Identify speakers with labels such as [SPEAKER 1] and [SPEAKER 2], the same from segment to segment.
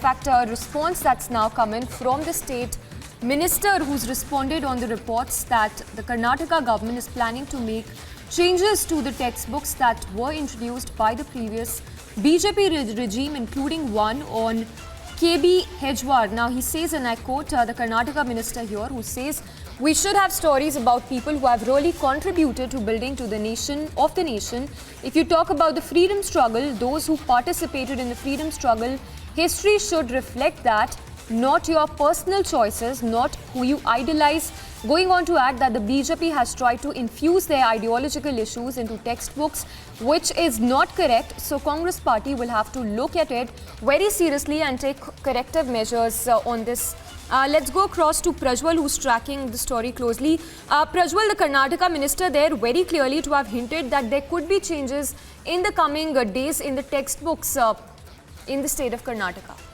[SPEAKER 1] fact, a response that's now come in from the state minister who's responded on the reports that the Karnataka government is planning to make changes to the textbooks that were introduced by the previous BJP regime, including one on KB Hedgewar. Now, he says, and I quote the Karnataka minister here, who says, "We should have stories about people who have really contributed to building to the nation, of the nation. If you talk about the freedom struggle, those who participated in the freedom struggle, history should reflect that, not your personal choices, not who you idolize." Going on to add that the BJP has tried to infuse their ideological issues into textbooks, which is not correct. So Congress party will have to look at it very seriously and take corrective measures on this. Let's go across to Prajwal, who's tracking the story closely. Prajwal, the Karnataka minister there very clearly to have hinted that there could be changes in the coming days in the textbooks in the state of Karnataka.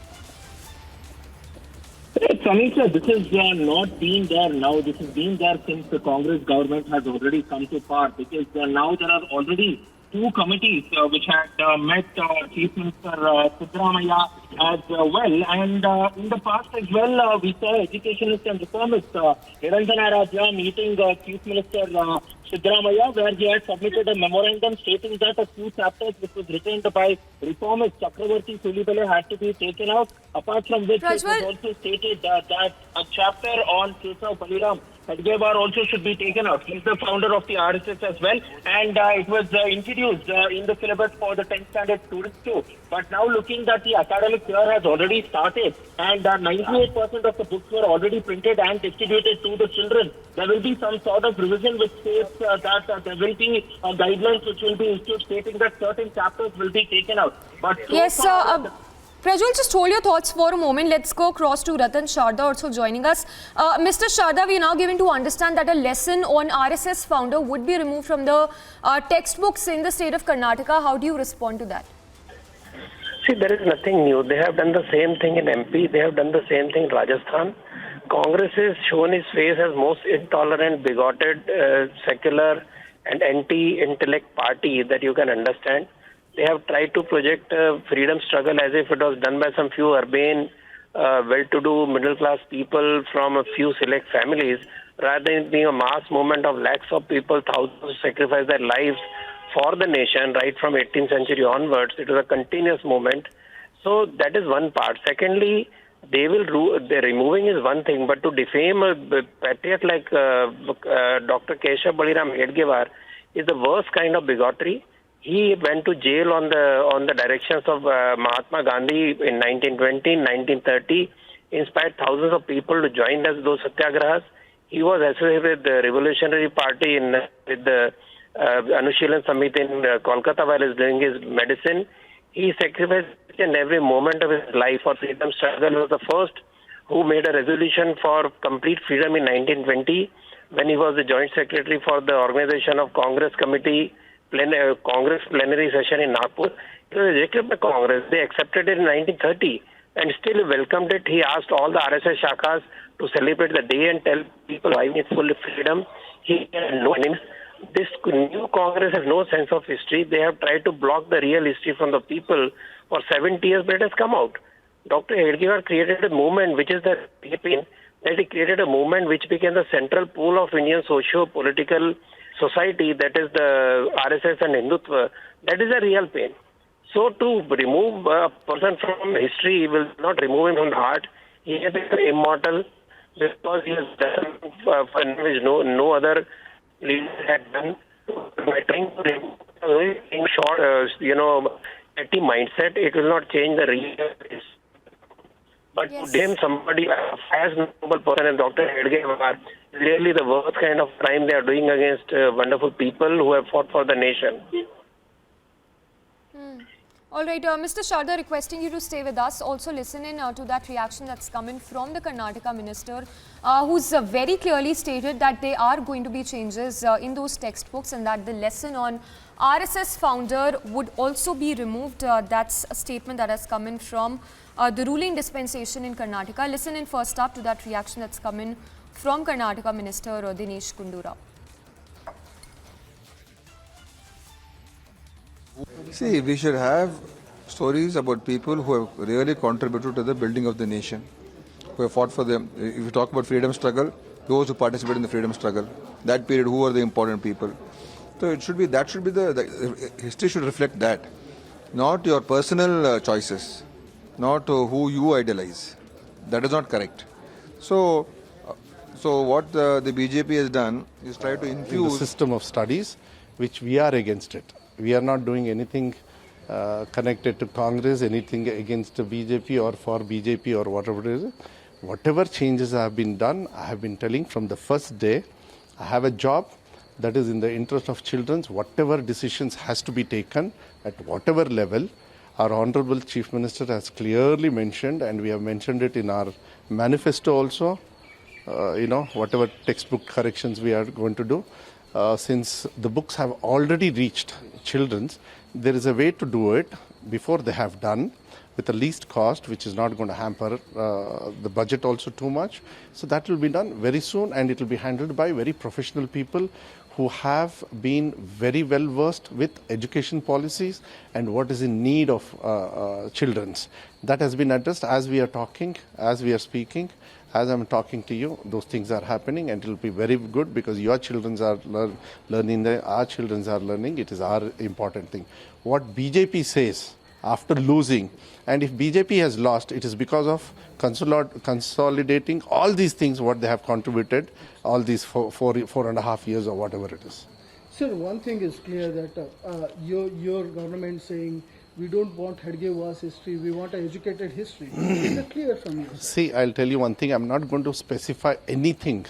[SPEAKER 2] Samita, this has not been there now. This has been there since the Congress government has already come to power, because now there are already two committees which had met Chief Minister Siddaramaiah as well. And in the past as well, we saw educationists and reformists, Nirandana Rajya meeting Chief Minister Siddaramaiah, where he had submitted a memorandum stating that a few chapters which was written by reformist Chakravarti Sulibale had to be taken out, apart from which it was also stated that a chapter on Kesav Baliram Hedgewar also should be taken out. He's the founder of the RSS as well, and it was introduced in the syllabus for the 10th standard students too. But now looking that the academic year has already started and 98% of the books were already printed and distributed to the children, there will be some sort of revision which states that there will be guidelines which will be issued stating that certain chapters will be taken out. But so
[SPEAKER 1] yes, Prajwal, just hold your thoughts for a moment. Let's go across to Ratan Sharda also joining us. Mr. Sharda, we are now given to understand that a lesson on RSS founder would be removed from the textbooks in the state of Karnataka. How do you respond to that?
[SPEAKER 3] See, there is nothing new. They have done the same thing in MP. They have done the same thing in Rajasthan. Congress has shown its face as most intolerant, bigoted, secular and anti-intellect party that you can understand. They have tried to project freedom struggle as if it was done by some few urbane, well-to-do, middle-class people from a few select families, rather than being a mass movement of lakhs of people, thousands who sacrifice their lives for the nation right from 18th century onwards. It was a continuous movement. So that is one part. Secondly, the removing is one thing, but to defame a patriot like Dr. Kesav Baliram Hedgewar is the worst kind of bigotry. He went to jail on the directions of Mahatma Gandhi in 1920, 1930, inspired thousands of people to join those satyagrahas. He was associated with the Revolutionary Party with the Anushilan Samiti in Kolkata while he was doing his medicine. He sacrificed each and every moment of his life for freedom struggle. He was the first who made a resolution for complete freedom in 1920 when he was the joint secretary for the organization of Congress Committee Congress plenary session in Nagpur. It was rejected by Congress. They accepted it in 1930 and still welcomed it. He asked all the RSS shakhas to celebrate the day and tell people why it's full freedom. He had no enemies. This new Congress has no sense of history. They have tried to block the real history from the people for 70 years, but it has come out. Dr. Hedgewar created a movement which is the pain, that he created a movement which became the central pool of Indian socio-political society, that is the RSS and Hindutva. That is a real pain. So to remove a person from history will not remove him from the heart. He has become immortal because he has done which no other leader had done. By trying to remove a short, petty mindset, it will not change the real history. But yes, to blame somebody as noble person as Dr. Hedgewar is really the worst kind of crime they are doing against wonderful people who have fought for the nation.
[SPEAKER 1] All right, Mr. Sharda, requesting you to stay with us. Also listen in to that reaction that's coming from the Karnataka minister, who's very clearly stated that there are going to be changes in those textbooks and that the lesson on RSS founder would also be removed. That's a statement that has come in from the ruling dispensation in Karnataka. Listen in first up to that reaction that's come in from Karnataka Minister Dinesh Gundurao.
[SPEAKER 4] See, we should have Stories about people who have really contributed to the building of the nation, who have fought for them. If you talk about freedom struggle, those who participated in the freedom struggle, that period, who are the important people? So it should be, that should be the history should reflect that, not your personal choices, not who you idolize. That is not correct. So, what the BJP has done is try to
[SPEAKER 5] in the
[SPEAKER 4] infuse
[SPEAKER 5] system of studies, which we are against it. We are not doing anything connected to Congress, anything against the BJP or for BJP or whatever it is. Whatever changes have been done, I have been telling from the first day, I have a job that is in the interest of children. Whatever decisions has to be taken at whatever level, our Honorable Chief Minister has clearly mentioned, and we have mentioned it in our manifesto also, whatever textbook corrections we are going to do. Since the books have already reached children, there is a way to do it before they have done with the least cost, which is not going to hamper the budget also too much. So that will be done very soon, and it will be handled by very professional people who have been very well versed with education policies and what is in need of children's. That has been addressed as we are talking, as we are speaking. As I'm talking to you, those things are happening, and it will be very good because your children are learning, our children are learning. It is our important thing. What BJP says after losing, and if BJP has lost, it is because of consolidating all these things, what they have contributed, all these 4.5 years or whatever it is.
[SPEAKER 6] Sir, one thing is clear that your government saying we don't want Hedgewar's history, we want an educated history. Is it clear from you?
[SPEAKER 5] See, I'll tell you one thing. I'm not going to specify anything,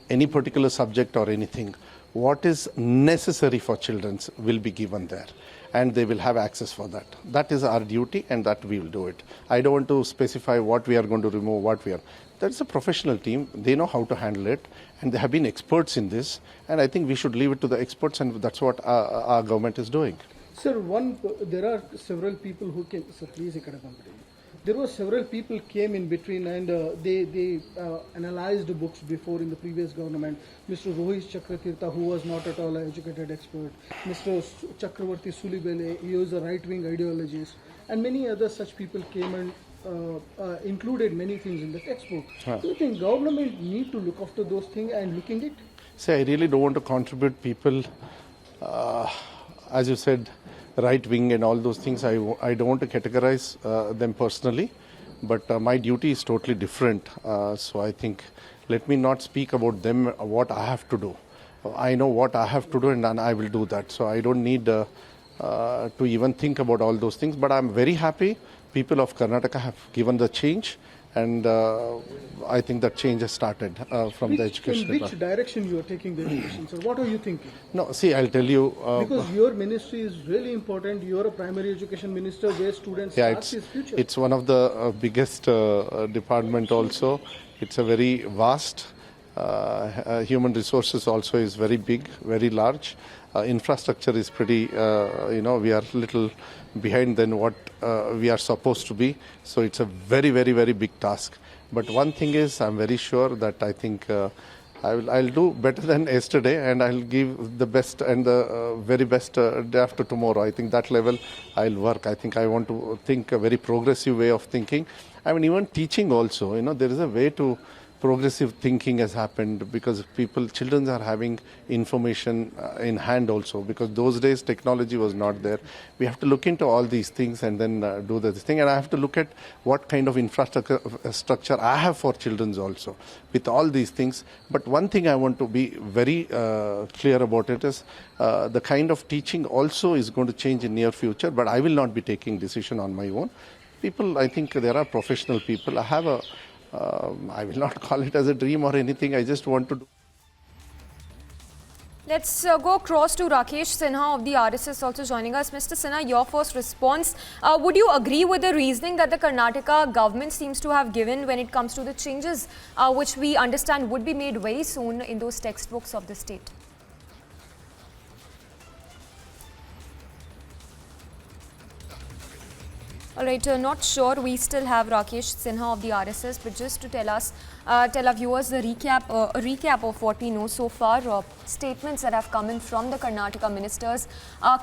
[SPEAKER 5] any particular subject or anything. What is necessary for children will be given there, and they will have access for that. That is our duty, and that we will do it. I don't want to specify what we are going to remove, what we are. That's a professional team. They know how to handle it, and they have been experts in this. And I think we should leave it to the experts, and that's what our government is doing.
[SPEAKER 6] Sir, there are several people who came. Sir, please, there were several people came in between, and they analyzed the books before in the previous government. Mr. Rohit Chakratirtha, who was not at all an educated expert. Mr. Chakravarti Sulibele, he was a right-wing ideologist, and many other such people came and included many things in the textbook. Do you think government need to look after those things and looking it?
[SPEAKER 5] See, I really don't want to contribute people, as you said, right wing and all those things. I don't want to categorize them personally, but my duty is totally different. So I think let me not speak about them, what I have to do. I know what I have to do, and I will do that. So I don't need to even think about all those things. But I'm very happy people of Karnataka have given the change, and I think that change has started from the education.
[SPEAKER 6] In which direction you are taking the education, sir? What are you thinking?
[SPEAKER 5] No, see, I'll tell you.
[SPEAKER 6] Because your ministry is really important. You are a primary education minister where students start his future.
[SPEAKER 5] It's one of the biggest department also. It's a very vast. Human resources also is very big, very large. Infrastructure is pretty, we are little behind than what we are supposed to be. So it's a very, very, very big task. But one thing is, I'm very sure that I think I'll do better than yesterday, and I'll give the best and the very best day after tomorrow. I think that level I'll work. I think I want to think a very progressive way of thinking. I mean, even teaching also, there is a way to progressive thinking has happened because children are having information in hand also, because those days technology was not there. We have to look into all these things and then do this thing. And I have to look at what kind of infrastructure I have for children also with all these things. But one thing I want to be very clear about it is the kind of teaching also is going to change in near future, but I will not be taking decision on my own. People, I think there are professional people. I have I will not call it as a dream or anything. I just want to do.
[SPEAKER 1] Let's go across to Rakesh Sinha of the RSS also joining us. Mr. Sinha, your first response. Would you agree with the reasoning that the Karnataka government seems to have given when it comes to the changes which we understand would be made very soon in those textbooks of the state? All right, not sure. We still have Rakesh Sinha of the RSS, but just to tell our viewers a recap of what we know so far. Statements that have come in from the Karnataka ministers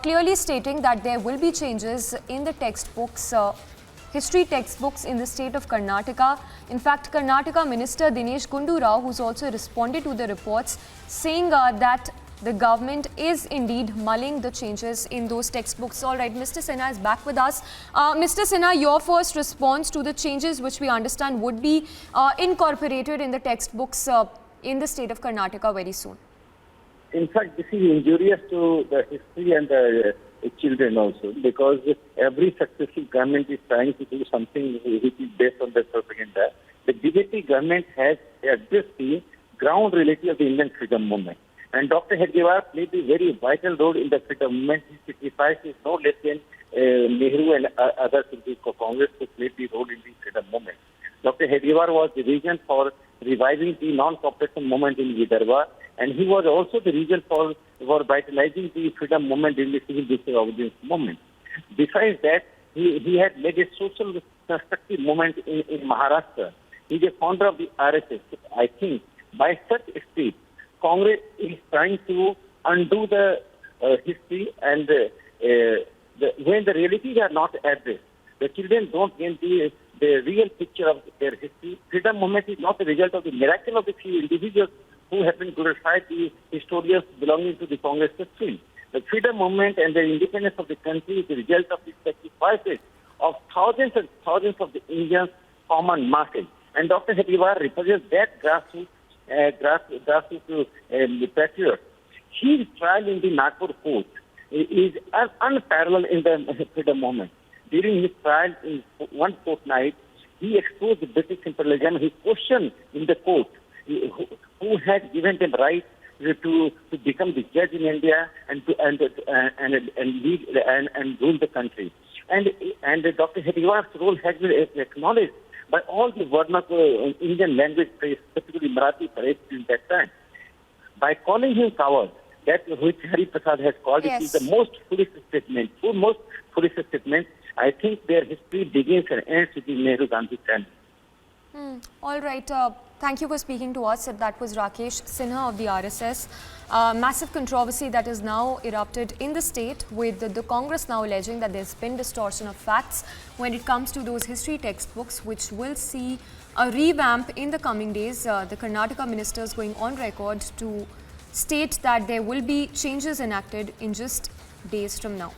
[SPEAKER 1] clearly stating that there will be changes in the textbooks, history textbooks in the state of Karnataka. In fact, Karnataka Minister Dinesh Gundu Rao, who's also responded to the reports, saying that the government is indeed mulling the changes in those textbooks. All right, Mr. Sinha is back with us. Mr. Sinha, your first response to the changes which we understand would be incorporated in the textbooks in the state of Karnataka very soon.
[SPEAKER 7] In fact, this is injurious to the history and the children also, because every successive government is trying to do something which is based on the propaganda. The BJP government has addressed the ground reality of the Indian freedom movement. And Dr. Hedgewar played a very vital role in the freedom movement. His sacrifice is no less than Nehru and others in the Congress who played the role in the freedom movement. Dr. Hedgewar was the reason for reviving the non-cooperation movement in Vidarbha, and he was also the reason for vitalizing the freedom movement in the civil disobedience movement. Besides that, he had made a social constructive movement in Maharashtra. He is a founder of the RSS. I think by such steps, Congress is trying to undo the history, and when the realities are not addressed, the children don't get the real picture of their history. Freedom movement is not the result of the miracle of the few individuals who have been glorified, the historians belonging to the Congress stream. The freedom movement and the independence of the country is the result of the sacrifices of thousands and thousands of the Indians' common masses. And Dr. Hedgewar represents that grassroots patriot. His trial in the Nagpur court is unparalleled in the freedom movement. During his trial in one fortnight, he exposed the British imperialism. He questioned in the court who had given them right to become the judge in India and lead and rule the country. And Dr. Hedgewar's role has been acknowledged by all the vernacular Indian language press, particularly Marathi press in that time. By calling him coward, that which Hari Prasad has called, it is the most foolish statement. I think their history begins and ends with the Nehru Gandhi family.
[SPEAKER 1] All right. Thank you for speaking to us. That was Rakesh Sinha of the RSS. Massive controversy that is now erupted in the state, with the Congress now alleging that there's been distortion of facts when it comes to those history textbooks, which will see a revamp in the coming days. The Karnataka ministers going on record to state that there will be changes enacted in just days from now.